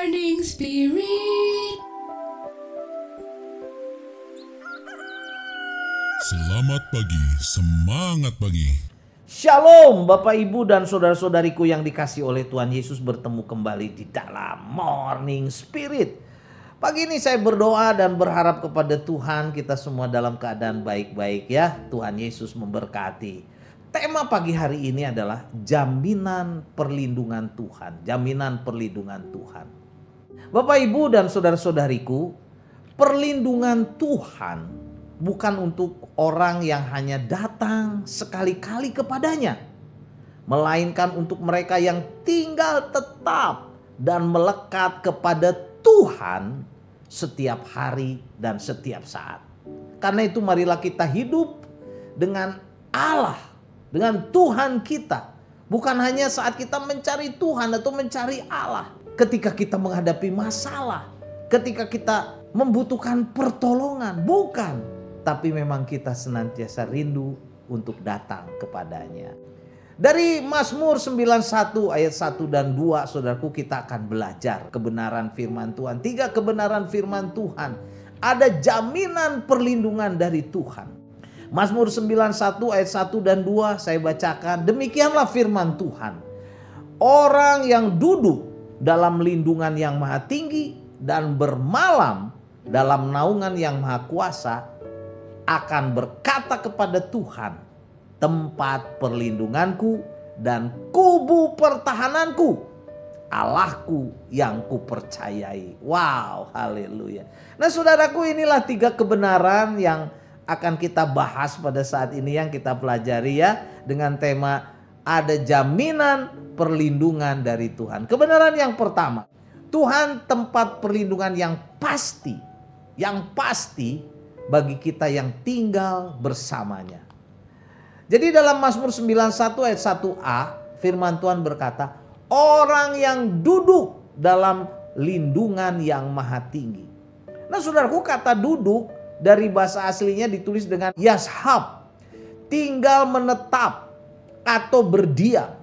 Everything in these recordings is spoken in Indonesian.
Morning Spirit. Selamat pagi, semangat pagi. Shalom Bapak Ibu dan saudara-saudariku yang dikasihi oleh Tuhan Yesus, bertemu kembali di dalam Morning Spirit. Pagi ini saya berdoa dan berharap kepada Tuhan kita semua dalam keadaan baik-baik ya. Tuhan Yesus memberkati. Tema pagi hari ini adalah jaminan perlindungan Tuhan. Jaminan perlindungan Tuhan. Bapak Ibu dan saudara-saudariku, perlindungan Tuhan bukan untuk orang yang hanya datang sekali-kali kepadanya, melainkan untuk mereka yang tinggal tetap dan melekat kepada Tuhan setiap hari dan setiap saat. Karena itu marilah kita hidup dengan Allah, dengan Tuhan kita. Bukan hanya saat kita mencari Tuhan atau mencari Allah. Ketika kita menghadapi masalah, ketika kita membutuhkan pertolongan, bukan. Tapi memang kita senantiasa rindu untuk datang kepadanya. Dari Mazmur 91 ayat 1 dan 2, saudaraku, kita akan belajar kebenaran firman Tuhan. 3 kebenaran firman Tuhan. Ada jaminan perlindungan dari Tuhan. Mazmur 91 ayat 1 dan 2 saya bacakan. Demikianlah firman Tuhan. Orang yang duduk dalam lindungan yang maha tinggi dan bermalam dalam naungan yang maha kuasa akan berkata kepada Tuhan, tempat perlindunganku dan kubu pertahananku, Allahku yang kupercayai. Wow, haleluya. Nah saudaraku, inilah 3 kebenaran yang akan kita bahas pada saat ini, yang kita pelajari ya, dengan tema ada jaminan perlindungan dari Tuhan. Kebenaran yang pertama, Tuhan tempat perlindungan yang pasti bagi kita yang tinggal bersamanya. Jadi dalam Mazmur 91 ayat 1a, firman Tuhan berkata, orang yang duduk dalam lindungan yang maha tinggi. Nah saudaraku, kata duduk dari bahasa aslinya ditulis dengan yashab, tinggal menetap atau berdiam.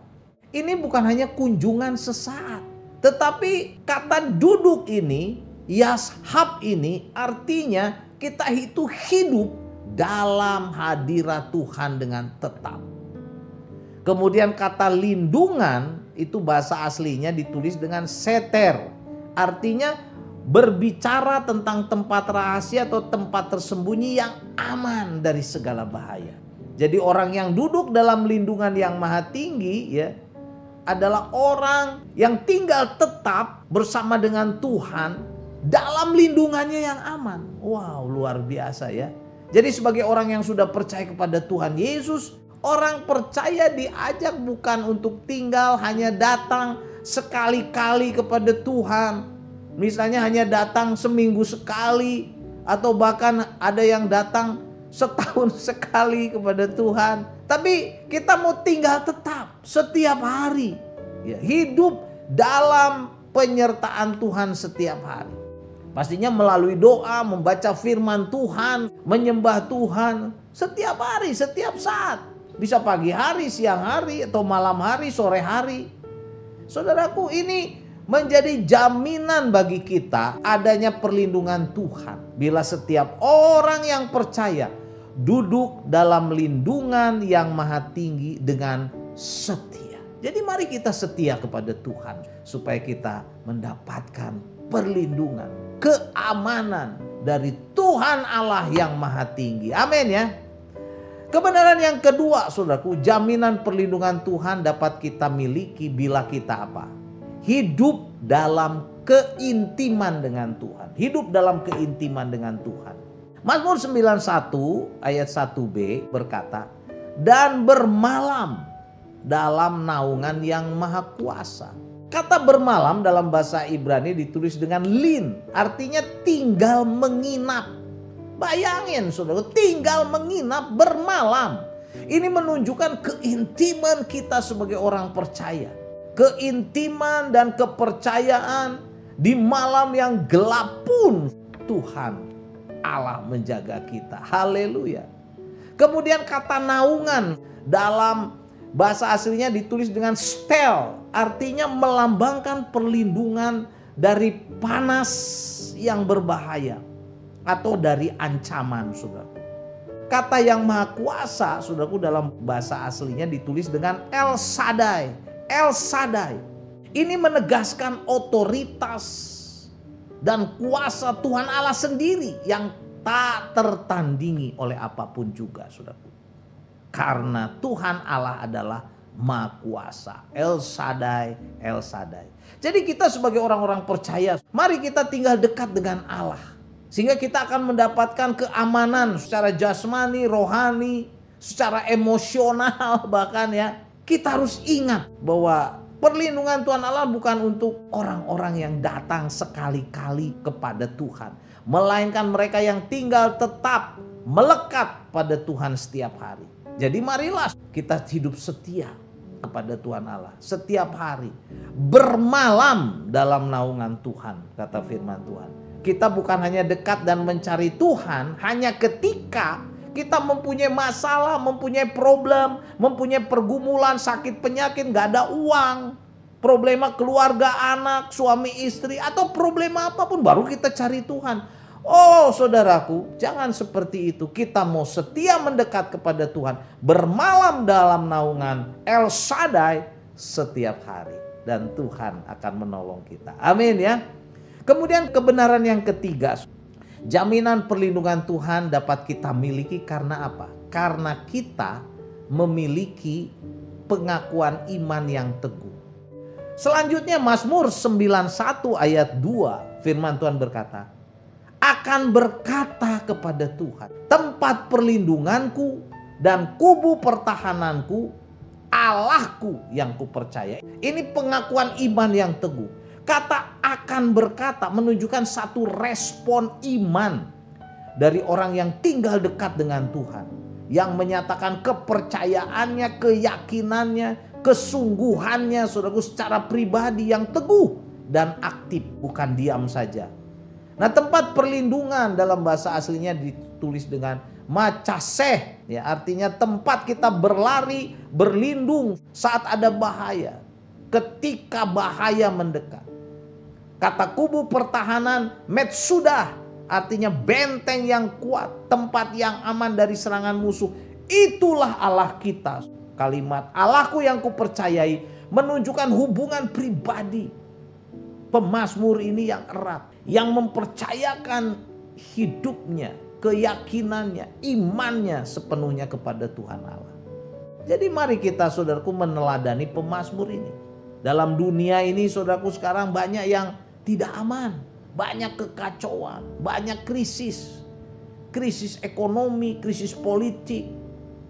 Ini bukan hanya kunjungan sesaat, tetapi kata duduk ini, yashab ini artinya kita itu hidup dalam hadirat Tuhan dengan tetap. Kemudian kata lindungan itu bahasa aslinya ditulis dengan seter, artinya berbicara tentang tempat rahasia atau tempat tersembunyi yang aman dari segala bahaya. Jadi orang yang duduk dalam lindungan yang maha tinggi ya, adalah orang yang tinggal tetap bersama dengan Tuhan dalam lindungannya yang aman. Wow, luar biasa ya. Jadi sebagai orang yang sudah percaya kepada Tuhan Yesus, orang percaya diajak bukan untuk tinggal hanya datang sekali-kali kepada Tuhan. Misalnya hanya datang seminggu sekali, atau bahkan ada yang datang setahun sekali kepada Tuhan. Tapi kita mau tinggal tetap setiap hari, ya, hidup dalam penyertaan Tuhan setiap hari. Pastinya melalui doa, membaca firman Tuhan, menyembah Tuhan setiap hari, setiap saat. Bisa pagi hari, siang hari, atau malam hari, sore hari. Saudaraku, ini menjadi jaminan bagi kita adanya perlindungan Tuhan. Bila setiap orang yang percaya duduk dalam lindungan yang maha tinggi dengan setia. Jadi mari kita setia kepada Tuhan supaya kita mendapatkan perlindungan, keamanan dari Tuhan Allah yang maha tinggi. Amin ya. Kebenaran yang kedua, saudaraku, jaminan perlindungan Tuhan dapat kita miliki bila kita apa? Hidup dalam keintiman dengan Tuhan. Hidup dalam keintiman dengan Tuhan. Mazmur 91 ayat 1b berkata, dan bermalam dalam naungan yang maha kuasa. Kata bermalam dalam bahasa Ibrani ditulis dengan lin, artinya tinggal menginap. Bayangin saudara, tinggal menginap, bermalam. Ini menunjukkan keintiman kita sebagai orang percaya. Keintiman dan kepercayaan di malam yang gelap pun Tuhan Allah menjaga kita. Haleluya. Kemudian kata naungan dalam bahasa aslinya ditulis dengan stel, artinya melambangkan perlindungan dari panas yang berbahaya atau dari ancaman, saudaraku. Kata yang maha kuasa, saudaraku, dalam bahasa aslinya ditulis dengan El Shaddai. El Shaddai. Ini menegaskan otoritas dan kuasa Tuhan Allah sendiri yang tak tertandingi oleh apapun juga, saudaraku. Karena Tuhan Allah adalah Maha Kuasa. El Shaddai, El Shaddai. Jadi kita sebagai orang-orang percaya, mari kita tinggal dekat dengan Allah. Sehingga kita akan mendapatkan keamanan secara jasmani, rohani, secara emosional bahkan ya. Kita harus ingat bahwa perlindungan Tuhan Allah bukan untuk orang-orang yang datang sekali-kali kepada Tuhan. Melainkan mereka yang tinggal tetap melekat pada Tuhan setiap hari. Jadi marilah kita hidup setia kepada Tuhan Allah setiap hari, bermalam dalam naungan Tuhan, kata firman Tuhan. Kita bukan hanya dekat dan mencari Tuhan hanya ketika kita mempunyai masalah, mempunyai problem, mempunyai pergumulan, sakit penyakit, gak ada uang, problema keluarga, anak, suami istri, atau problema apapun baru kita cari Tuhan. Oh saudaraku, jangan seperti itu. Kita mau setia mendekat kepada Tuhan, bermalam dalam naungan El Shaddai setiap hari, dan Tuhan akan menolong kita. Amin ya. Kemudian kebenaran yang ketiga, jaminan perlindungan Tuhan dapat kita miliki karena apa? Karena kita memiliki pengakuan iman yang teguh. Selanjutnya Mazmur 91 ayat 2, firman Tuhan berkata, akan berkata kepada Tuhan, tempat perlindunganku dan kubu pertahananku, Allahku yang kupercaya. Ini pengakuan iman yang teguh. Kata akan berkata menunjukkan satu respon iman dari orang yang tinggal dekat dengan Tuhan, yang menyatakan kepercayaannya, keyakinannya, kesungguhannya, saudaraku, secara pribadi yang teguh dan aktif, bukan diam saja. Nah, tempat perlindungan dalam bahasa aslinya ditulis dengan macaseh, ya, artinya tempat kita berlari, berlindung saat ada bahaya, ketika bahaya mendekat. Kata kubu pertahanan metsudah, artinya benteng yang kuat, tempat yang aman dari serangan musuh. Itulah Allah kita. Kalimat Allahku yang kupercayai menunjukkan hubungan pribadi pemazmur ini yang erat, yang mempercayakan hidupnya, keyakinannya, imannya sepenuhnya kepada Tuhan Allah. Jadi mari kita, saudaraku, meneladani pemazmur ini. Dalam dunia ini, saudaraku, sekarang banyak yang tidak aman, banyak kekacauan, banyak krisis. Krisis ekonomi, krisis politik,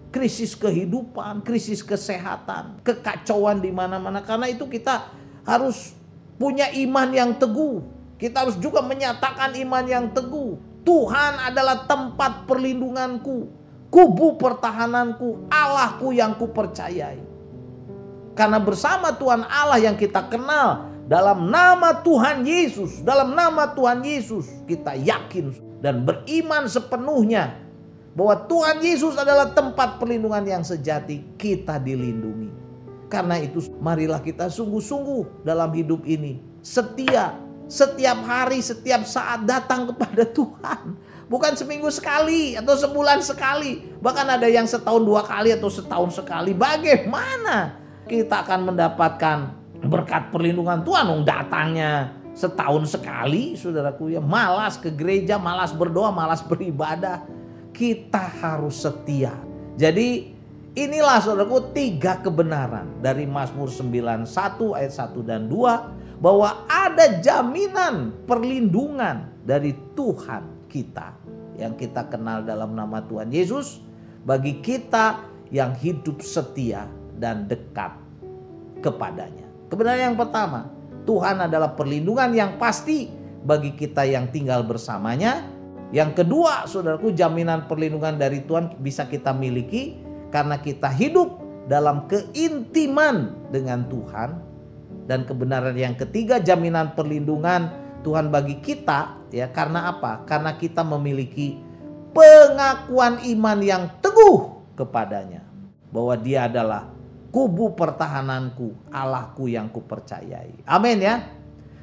krisis kehidupan, krisis kesehatan, kekacauan di mana-mana. Karena itu kita harus punya iman yang teguh. Kita harus juga menyatakan iman yang teguh. Tuhan adalah tempat perlindunganku, kubu pertahananku, Allahku yang kupercayai. Karena bersama Tuhan Allah yang kita kenal, dalam nama Tuhan Yesus, dalam nama Tuhan Yesus kita yakin dan beriman sepenuhnya bahwa Tuhan Yesus adalah tempat perlindungan yang sejati, kita dilindungi. Karena itu marilah kita sungguh-sungguh dalam hidup ini setia, setiap hari, setiap saat datang kepada Tuhan. Bukan seminggu sekali atau sebulan sekali, bahkan ada yang setahun 2 kali atau setahun sekali. Bagaimana kita akan mendapatkan berkat perlindungan Tuhan? Datangnya setahun sekali, saudaraku, ya, malas ke gereja, malas berdoa, malas beribadah. Kita harus setia. Jadi inilah, saudaraku, 3 kebenaran dari Mazmur 91 ayat 1 dan 2, bahwa ada jaminan perlindungan dari Tuhan kita yang kita kenal dalam nama Tuhan Yesus bagi kita yang hidup setia dan dekat kepadanya. Kebenaran yang pertama, Tuhan adalah perlindungan yang pasti bagi kita yang tinggal bersamanya. Yang kedua, saudaraku, jaminan perlindungan dari Tuhan bisa kita miliki karena kita hidup dalam keintiman dengan Tuhan. Dan kebenaran yang ketiga, jaminan perlindungan Tuhan bagi kita, ya, karena apa? Karena kita memiliki pengakuan iman yang teguh kepadanya, bahwa Dia adalah kubu pertahananku, Allahku yang kupercayai. Amin ya.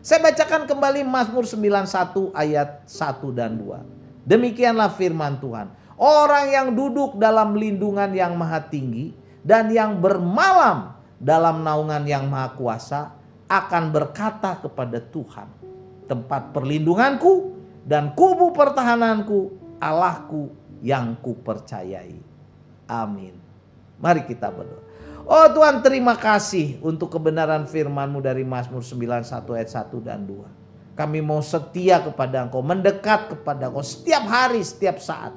Saya bacakan kembali Mazmur 91 ayat 1 dan 2. Demikianlah firman Tuhan. Orang yang duduk dalam lindungan yang maha tinggi dan yang bermalam dalam naungan yang maha kuasa akan berkata kepada Tuhan, tempat perlindunganku dan kubu pertahananku, Allahku yang kupercayai. Amin. Mari kita berdoa. Oh Tuhan, terima kasih untuk kebenaran firman-Mu dari Mazmur 91 ayat 1 dan 2. Kami mau setia kepada Engkau, mendekat kepada Engkau setiap hari, setiap saat.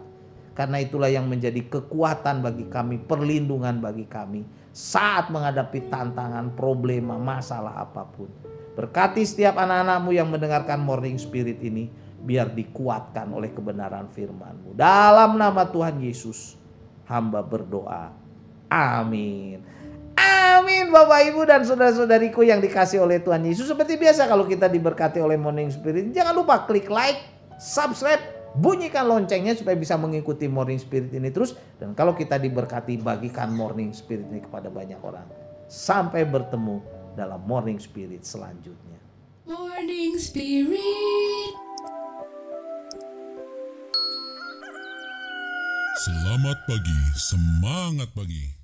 Karena itulah yang menjadi kekuatan bagi kami, perlindungan bagi kami saat menghadapi tantangan, problema, masalah apapun. Berkati setiap anak-anak-Mu yang mendengarkan Morning Spirit ini, biar dikuatkan oleh kebenaran firman-Mu. Dalam nama Tuhan Yesus, hamba berdoa. Amin. Amin Bapak Ibu dan saudara-saudariku yang dikasih oleh Tuhan Yesus. Seperti biasa kalau kita diberkati oleh Morning Spirit, jangan lupa klik like, subscribe, bunyikan loncengnya supaya bisa mengikuti Morning Spirit ini terus. Dan kalau kita diberkati, bagikan Morning Spirit ini kepada banyak orang. Sampai bertemu dalam Morning Spirit selanjutnya. Morning Spirit. Selamat pagi, semangat pagi.